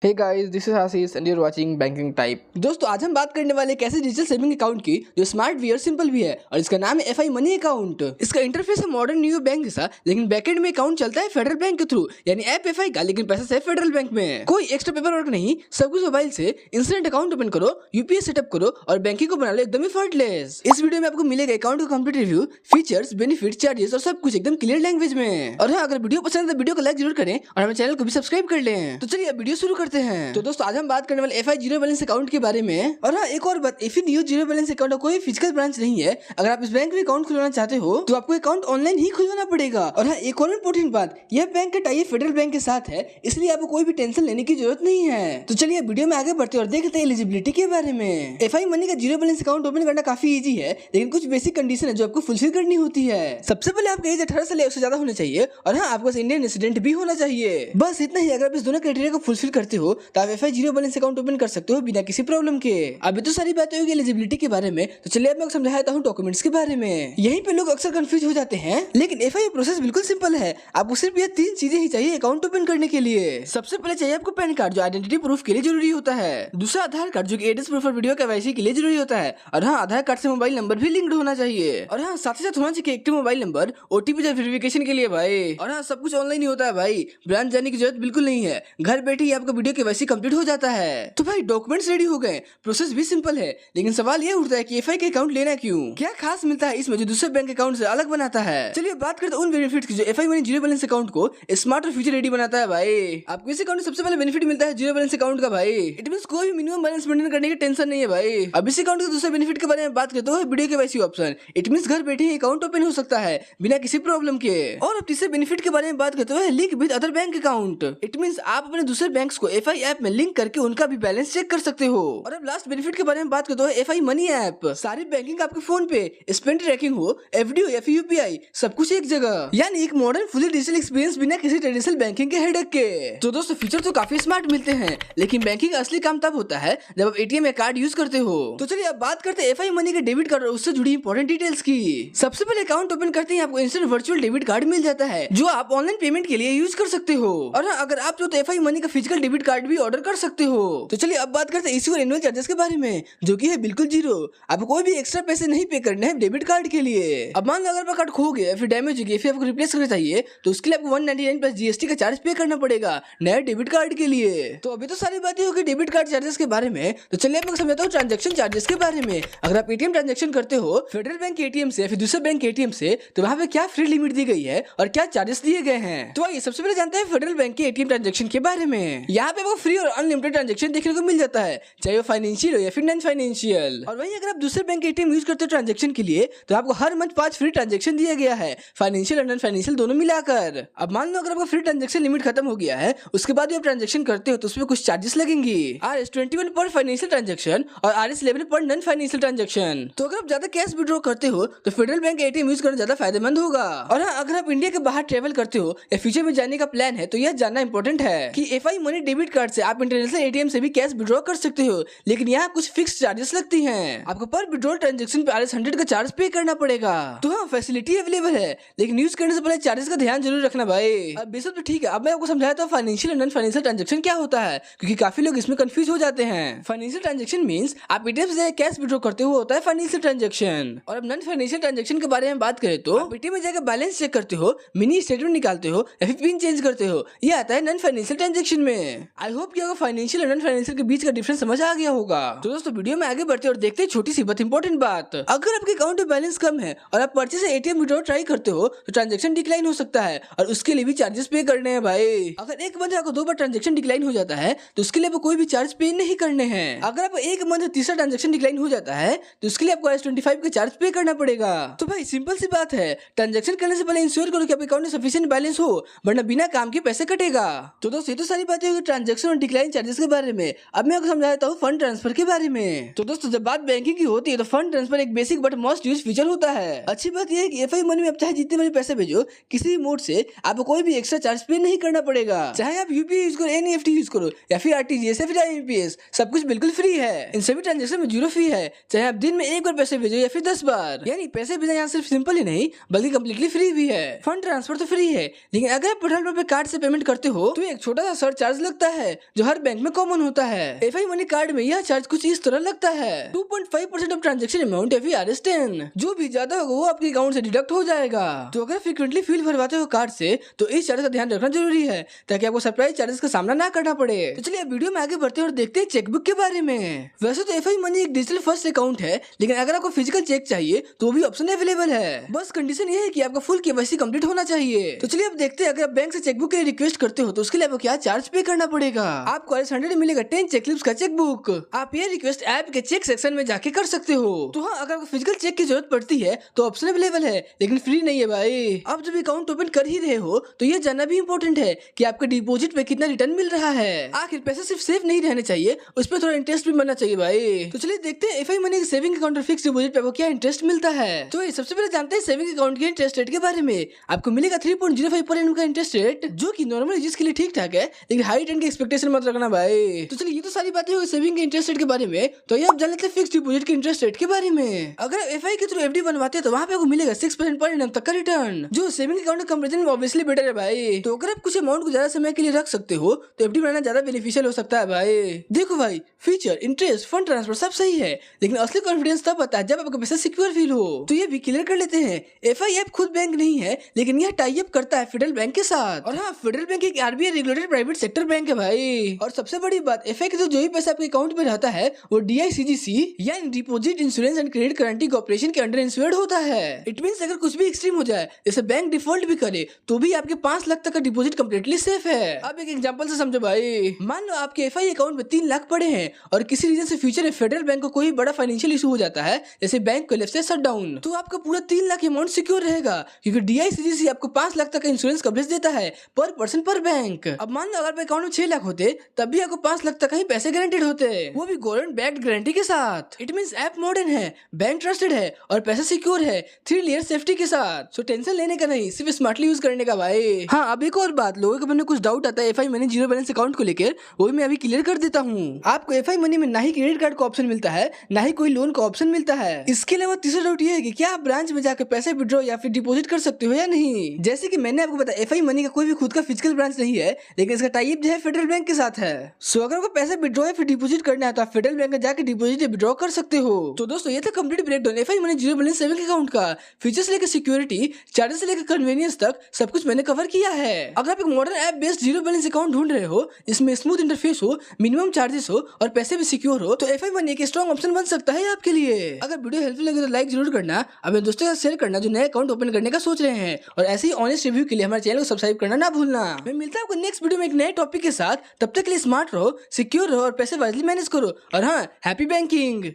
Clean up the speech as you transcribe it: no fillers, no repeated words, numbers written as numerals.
Hey guys, this is Ashish and you are watching banking type. दोस्तों, आज हम बात करने वाले एक ऐसे डिजिटल सेविंग अकाउंट की जो स्मार्ट भी और सिंपल भी है और इसका नाम है एफआई मनी अकाउंट। इसका इंटरफेस है मॉडर्न न्यू बैंक जैसा, लेकिन बैकएंड में अकाउंट चलता है फेडरल बैंक के थ्रू, यानी ऐप एफआई का, लेकिन पैसा सिर्फ फेडरल बैंक में। कोई एक्स्ट्रा पेपर वर्क नहीं, सब कुछ मोबाइल से इंस्टेंट अकाउंट ओपन करो, यूपीआई सेटअप करो और बैंकिंग को बना लो एकदम एफर्टलेस। इस वीडियो में आपको मिलेगा अकाउंट का complete review, features, benefit, charges और सब कुछ एकदम क्लियर लैंग्वेज में। और हाँ, अगर वीडियो पसंद है तो वीडियो को लाइक जरूर करें और हमारे चैनल को भी सब्सक्राइब कर लें। तो चलिए अब वीडियो शुरू करते हैं। तो दोस्तों, आज हम बात करने वाले एफआई जीरो बैलेंस अकाउंट के बारे में। और हाँ, एक और बात, FI mu zero balance account का कोई फिजिकल ब्रांच नहीं है। अगर आप इस बैंक में अकाउंट खुलवाना चाहते हो तो आपको अकाउंट ऑनलाइन ही खुलवाना पड़ेगा। और हाँ, एक और इम्पोर्टेंट बात, यह बैंक का टाई फेडरल बैंक के साथ है, इसलिए आपको कोई भी टेंशन लेने की जरूरत नहीं है। तो चलिए वीडियो में आगे बढ़ते और देखते हैं एलिजिबिलिटी के बारे में। एफआई मनी का जीरो बैलेंस अकाउंट ओपन करना काफी इजी है, लेकिन कुछ बेसिक कंडीशन है जो आपको फुलफिल करनी होती है। सबसे पहले आपका एज 18 साल से ज्यादा होना चाहिए और हाँ, आपको इंडियन रेसिडेंट भी होना चाहिए। बस इतना ही। अगर आप इस दोनों क्राइटेरिया को फुलफिल करते हो तो आप FI zero balance account open कर सकते हो बिना किसी प्रॉब्लम के। अभी तो सारी बातें होगी एलिजिबिलिटी के बारे में, तो चलिए अब मैं समझाता हूँ डॉक्यूमेंट्स के बारे में। यहीं पे लोग अक्सर कंफ्यूज हो जाते हैं, लेकिन एफआई प्रोसेस बिल्कुल सिंपल है। आपको सिर्फ ये 3 चीजें ही चाहिए अकाउंट ओपन करने के लिए। सबसे पहले चाहिए आपको पैन कार्ड, जो आइडेंटिटी प्रूफ के लिए जरूरी होता है। दूसरा आधार कार्ड, जो कि एड्रेस प्रूफ और वीडियो केवाईसी के लिए जरूरी होता है। और हाँ, आधार कार्ड से मोबाइल नंबर भी लिंक्ड होना चाहिए। और हाँ, साथ ही साथ होना चाहिए एक्टिव मोबाइल नंबर, ओटीपी या वेरिफिकेशन के लिए भाई। और हाँ, सब कुछ ऑनलाइन ही होता है भाई, ब्रांच जाने की जरूरत बिल्कुल नहीं है। घर बैठे ही आपका वीडियो केवाईसी कंप्लीट हो जाता है। तो भाई डॉक्यूमेंट्स रेडी हो गए, प्रोसेस भी सिंपल है, लेकिन सवाल ये उठता है कि एफआई का अकाउंट लेना क्यों? क्या खास मिलता है इसमें जो दूसरे बैंक अकाउंट से अलग बनाता है? चलिए बात करते हैं उन बेनिफिट्स की जो FI money zero balance account को स्मार्ट और फ्यूचर रेडी बनाता है भाई। आपको इस अकाउंट में सबसे पहले बेनिफिट मिलता है जीरो बैलेंस अकाउंट का भाई। इट मींस कोई भी मिनिमम बैलेंस मेंटेन करने की टेंशन नहीं है भाई। अब इस अकाउंट के दूसरे बेनिफिट के बारे में बात करते हो, video KYC option. It means घर बैठे ही अकाउंट ओपन हो सकता है बिना किसी प्रॉब्लम के। और अब तीसरे बेनिफिट के बारे में बात करते हो, link with other bank account. It means आप अपने दूसरे बैंक्स को एफआई ऐप में लिंक करके उनका भी बैलेंस चेक कर सकते हो। और अब लास्ट बेनिफिट के बारे में बात करते हो, एफआई मनी ऐप। सारी बैंकिंग आपके फोन पे, स्पेंड ट्रैकिंग हो, एफडी हो या फिर यूपीआई, सब कुछ एक जगह, यानी एक मॉडर्न फुली डिजिटल एक्सपीरियंस बिना किसी ट्रेडिशनल बैंकिंग के हेडेक के। तो दोस्तों, फीचर तो काफी स्मार्ट मिलते हैं, लेकिन बैंकिंग का असली काम तब होता है जब आप एटीएम या कार्ड यूज करते हो। तो चलिए अब बात करते हैं एफआई मनी के डेबिट कार्ड और उससे जुड़ी इंपॉर्टेंट डिटेल्स की। सबसे पहले अकाउंट ओपन करते ही आपको इंस्टेंट वर्चुअल डेबिट कार्ड मिल जाता है, जो आप ऑनलाइन पेमेंट के लिए यूज कर सकते हो। और हाँ, अगर आप तो एफआई मनी का फिजिकल डेबिट कार्ड भी ऑर्डर कर सकते हो। तो चलिए अब बात करते हैं इश्यू और एनुअल चार्जेस के बारे में, जो कि है बिल्कुल जीरो। आपको कोई भी एक्स्ट्रा पैसे नहीं पे करने हैं डेबिट कार्ड के लिए। अब मान लो अगर आपका कार्ड खो गया, फिर डैमेज हो गया, फिर आपको रिप्लेस करना चाहिए, तो उसके लिए आपको 199 प्लस जीएसटी का चार्ज पे करना पड़ेगा नए डेबिट कार्ड के लिए। तो अभी तो सारी बातें होगी डेबिट कार्ड चार्जेस के बारे में, तो चलिए मैं समझाता हूँ ट्रांजैक्शन चार्जेस के बारे में। अगर आप एटीएम ट्रांजैक्शन करते हो फेडरल बैंक के एटीएम से फिर दूसरे बैंक के एटीएम से, तो वहाँ पे क्या फ्री लिमिट दी गई है और क्या चार्जेस दिए गए हैं। तो आइए सबसे पहले जानते हैं फेडरल बैंक के एटीएम ट्रांजैक्शन के बारे में। यहाँ पे आपको फ्री और अनलिमिटेड ट्रांजैक्शन देखने को मिल जाता है, चाहे वो फाइनेंशियल हो या फिर नॉन फाइनेंशियल। और वहीं अगर आप दूसरे बैंक के एटीएम यूज करते हो ट्रांजैक्शन के लिए, तो आपको हर मंथ 5 फ्री ट्रांजैक्शन दिया गया है, फाइनेंशियल और नॉन फाइनेंशियल दोनों मिलाकर। अब मान लो अगर आपका फ्री ट्रांजैक्शन लिमिट खत्म हो गया है, उसके बाद भी आप ट्रांजैक्शन करते हो तो उसमें कुछ चार्जेस लगेंगी, RS21 पर फाइनेंशियल ट्रांजैक्शन और RS11 पर नॉन फाइनेंशियल ट्रांजैक्शन। तो अगर आप ज्यादा कैश विड्रॉ करते हो तो फेडरल बैंक एटीएम यूज करना ज्यादा फायदेमंद होगा। और हाँ, अगर आप इंडिया के बाहर ट्रेवल करते हो या फ्यूचर में जाने का प्लान है, तो यह जानना इंपॉर्टेंट है कि एफआई मनी डेबिट कार्ड से आप इंटरनेशनल एटीएम से भी कैश विड्रॉ कर सकते हो, लेकिन यहाँ कुछ फिक्स चार्जेस लगती हैं। आपको पर विड्रॉल ट्रांजैक्शन पे RS100 का चार्ज पे करना पड़ेगा। तो हाँ, फैसिलिटी अवेलेबल है, लेकिन यूज करने से पहले चार्जेस का ध्यान जरूर रखना भाई। अब बेसिक तो ठीक है, अब मैं आपको समझाता हूँ फाइनेंशियल और नॉन फाइनेंशियल ट्रांजैक्शन क्या होता है, क्योंकि काफी लोग इसमें कंफ्यूज हो जाते हैं। फाइनेंशियल ट्रांजैक्शन मींस आप एटीएम से कैश विड्रॉ करते हो, होता है फाइनेंशियल ट्रांजैक्शन। और अब नॉन फाइनेंशियल ट्रांजैक्शन के बारे में बात करें तो आप एटीएम में जाकर बैलेंस चेक करते हो, मिनी स्टेटमेंट निकालते हो या फिर पिन चेंज करते हो, ये आता है नॉन फाइनेंशियल ट्रांजैक्शन में। आई होप कि आपको फाइनेंशियल और नॉन फाइनेंशियल के बीच का डिफरेंस समझ आ गया होगा। तो दोस्तों, वीडियो में आगे बढ़ते और देखते हैं छोटी सी बहुत इंपॉर्टेंट बात। अगर आपके अकाउंट में बैलेंस कम है और आप परचेज से एटीएम विड्रॉ ट्राई करते हो, तो ट्रांजैक्शन डिक्लाइन हो सकता है और उसके लिए भी चार्जेस पे करने हैं भाई। अगर एक मंथ आपको 2 बार ट्रांजैक्शन डिक्लाइन हो जाता है, तो उसके लिए आपको कोई भी चार्ज पे नहीं करने हैं। अगर आपको एक मंथ तीसरा ट्रांजैक्शन डिक्लाइन हो जाता है, तो उसके लिए आपको RS25 का चार्ज पे करना पड़ेगा। तो भाई सिंपल सी बात है, ट्रांजैक्शन करने से पहले इंश्योर करो कि आपके अकाउंट में सफिशिएंट बैलेंस हो, वरना बिना काम के पैसे कटेगा। तो दोस्तों, ये तो सारी बातें होगी ट्रांजैक्शन और डिक्लाइन चार्जेस के बारे में। अब मैं आपको समझाता हूँ फंड ट्रांसफर के बारे में। तो दोस्तों, जब बात बैंकिंग की होती है तो फंड ट्रांसफर एक basic but most use feature होता है। अच्छी बात यह है कि एफआई मनी में आप चाहे जितने बड़े पैसे भेजो, किसी भी मोड से आपको कोई भी एक्स्ट्रा चार्ज पे नहीं करना पड़ेगा। चाहे आप यूपीआई यूज करो, एनईएफटी यूज करो या फिर आरटीजीएस या फिर आईएमपीएस, सब कुछ बिल्कुल फ्री है। इन सभी ट्रांजैक्शन में 0 फी है, चाहे आप दिन में 1 बार पैसे भेजो या फिर 10 बार। यानी पैसे भेजना यहाँ सिर्फ सिंपल ही नहीं बल्कि कम्प्लीटली फ्री भी है। फंड ट्रांसफर तो फ्री है, लेकिन अगर आप पेट्रोल पंप पे कार्ड से पेमेंट करते हो तो एक छोटा सा सरचार्ज लगता है जो हर बैंक में कॉमन होता है। एफआई मनी कार्ड में यह चार्ज कुछ इस तरह लगता है 2.5% ऑफ ट्रांजेक्शन अमाउंट FERS10। जो भी ज्यादा होगा वो आपके अकाउंट से डिडक्ट हो जाएगा। तो अगर फ्रीक्वेंटली फील भरवाते हो कार्ड से तो इस चार्ज का ध्यान रखना जरूरी है ताकि आपको सरप्राइज चार्जेस का सामना ना करना पड़े। तो चलिए अब वीडियो में आगे बढ़ते हैं और देखते हैं चेकबुक के बारे में। वैसे तो एफआई मनी एक डिजिटल फर्स्ट अकाउंट है, लेकिन अगर आपको फिजिकल चेक चाहिए तो भी ऑप्शन अवेलेबल है। बस कंडीशन ये है कि आपका फुल केवाईसी कंप्लीट होना चाहिए। तो चलिए अब देखते हैं अगर आप बैंक से चेकबुक के लिए रिक्वेस्ट करते हो तो उसके लिए आपको क्या चार्ज पे करना पड़ेगा। आपको RS100 मिलेगा 10 चेकलिप्स का चेकबुक। आप ये रिक्वेस्ट ऐप के चेक सेक्शन में जाके कर सकते हो। तो हाँ, अगर आपको फिजिकल चेक की जरूरत पड़ती है तो ऑप्शन अवेलेबल है, लेकिन फ्री नहीं है भाई। आप जब अकाउंट ओपन कर ही रहे हो तो ये जानना भी इम्पोर्टेंट है कि आपके डिपॉजिट पे कितना रिटर्न मिल रहा है। आखिर पैसे सिर्फ सेफ नहीं रहने चाहिए, उस पर थोड़ा इंटरेस्ट भी बनना चाहिए भाई। तो चलिए देखते हैं एफआई मनी के सेविंग अकाउंट और फिक्स डिपॉजिट पे आपको क्या इंटरेस्ट मिलता है। तो सबसे पहले जानते हैं सेविंग अकाउंट के इंटरेस्ट रेट के बारे में। आपको मिलेगा 3.05 पर एनम का इंटरेस्ट रेट, जो कि नॉर्मल जिसके लिए ठीक ठाक है, लेकिन हाई रिटर्न की एक्सपेक्टेशन मत रखना भाई। तो चलिए ये तो सारी बातें हो गई सेविंग के इंटरेस्ट रेट के बारे में। तो ये आप जान लेते हैं फिक्स डिपॉजिट के इंटरेस्ट रेट के बारे में। अगर एफआई के थ्रू एफडी बनवाते हैं तो वहाँ पे आपको मिलेगा 6% पर एनम तक का रिटर्न, जो सेविंग अकाउंट के कंपैरिजन में ऑब्वियसली बेटर है भाई। तो अगर आप कुछ अमाउंट को ज्यादा समय के लिए रख सकते हो तो एफडी बनाना ज्यादा बेनिफिशियल हो सकता है भाई। देखो भाई, फीचर, इंटरेस्ट, फंड ट्रांसफर सब सही है, लेकिन असली कॉन्फिडेंस तब आता है जब आपका पैसा सिक्योर फील हो। तो ये भी क्लियर कर लेते हैं, एफआई ऐप खुद बैंक नहीं है, लेकिन यह टाई अप करता है फेडरल बैंक के साथ। और हाँ, फेडरल बैंक एक RBI regulated private sector bank है भाई। और सबसे बड़ी बात, एफआई के जो भी पैसा आपके अकाउंट में रहता है वो DICGC यानी deposit insurance and credit guarantee corporation के अंडर इंश्योर्ड होता है। इट मींस अगर कुछ भी एक्सट्रीम हो जाए, जैसे बैंक डिफॉल्ट भी करे, तो भी आपके 5 लाख तक का डिपॉजिट कंप्लीटली सेफ है। अब एक एग्जांपल से समझो भाई, मान लो आपके एफआई अकाउंट में 3 लाख पड़े हैं और किसी रीजन से फ्यूचर में फेडरल बैंक को कोई बड़ा फाइनेंशियल इशू हो जाता है, जैसे बैंक कोलैप्स या शटडाउन, तो आपका पूरा 3 लाख अमाउंट सिक्योर रहेगा, क्योंकि DICGC आपको 5 लाख तक का इंश्योरेंस कवरेज देता है पर पर्सन पर बैंक। अब मान लो अगर अकाउंट में 6 लाख होते तब भी आपको 5 लाख तक का ही पैसे गारंटेड होते, वो भी गवर्नमेंट बैक्ड गारंटी के साथ। इट मींस ऐप मॉडर्न है, बैंक ट्रस्टेड है और पैसा सिक्योर है 3 लेयर सेफ्टी के साथ। सो टेंशन लेने का नहीं, सिर्फ स्मार्टली यूज करने का भाई। हाँ, अब एक और बात, लोगों के मन में कुछ डाउट आता है FI money zero balance account को लेकर, वो भी मैं अभी क्लियर कर देता हूँ। आपको एफआई मनी में ना ही क्रेडिट कार्ड का ऑप्शन मिलता है, ना ही कोई लोन का ऑप्शन मिलता है। इसके अलावा तीसरा डाउट ये है कि क्या आप ब्रांच में जाकर पैसे विड्रॉ या फिर डिपॉजिट कर सकते हो या नहीं। जैसे कि मैंने आपको बताया, एफआई मनी का कोई भी खुद का फिजिकल ब्रांच नहीं है, लेकिन इसका टाई अप जो है फेडरल बैंक के साथ है। सो अगर आपको पैसे विड्रॉ या फिर डिपॉजिट करना है तो आप फेडरल बैंक में जाकर डिपॉजिट या विड्रॉ कर सकते हो। तो दोस्तों ये था complete breakdown FI money zero balance saving account का। फीचर्स लेकर सिक्योरिटी, चार्जेस से लेकर कन्वीनियंस तक सब कुछ मैंने कवर किया है। अगर आप एक modern app based zero balance account ढूंढ रहे हो जिसमें स्मूथ इंटरफेस हो, मिनिमम चार्जेस हो और पैसे भी सिक्योर हो, तो एफआई मनी एक स्ट्रॉन्ग ऑप्शन बन सकता है आपके लिए। अगर वीडियो हेल्पफुल लगे तो लाइक जरूर करना, अपने दोस्तों के साथ शेयर करना जो नए अकाउंट ओपन करने का सोच रहे हैं, और ऐसे ही ऑनेस्ट रिव्यू के लिए हमारे चैनल को सब्सक्राइब करना ना भूलना। मैं मिलता हूं आपको नेक्स्ट वीडियो में एक नए टॉपिक के साथ। तब तक के लिए स्मार्ट रहो, सिक्योर रहो और पैसे वाइजली मैनेज करो। और हाँ, हैप्पी बैंकिंग।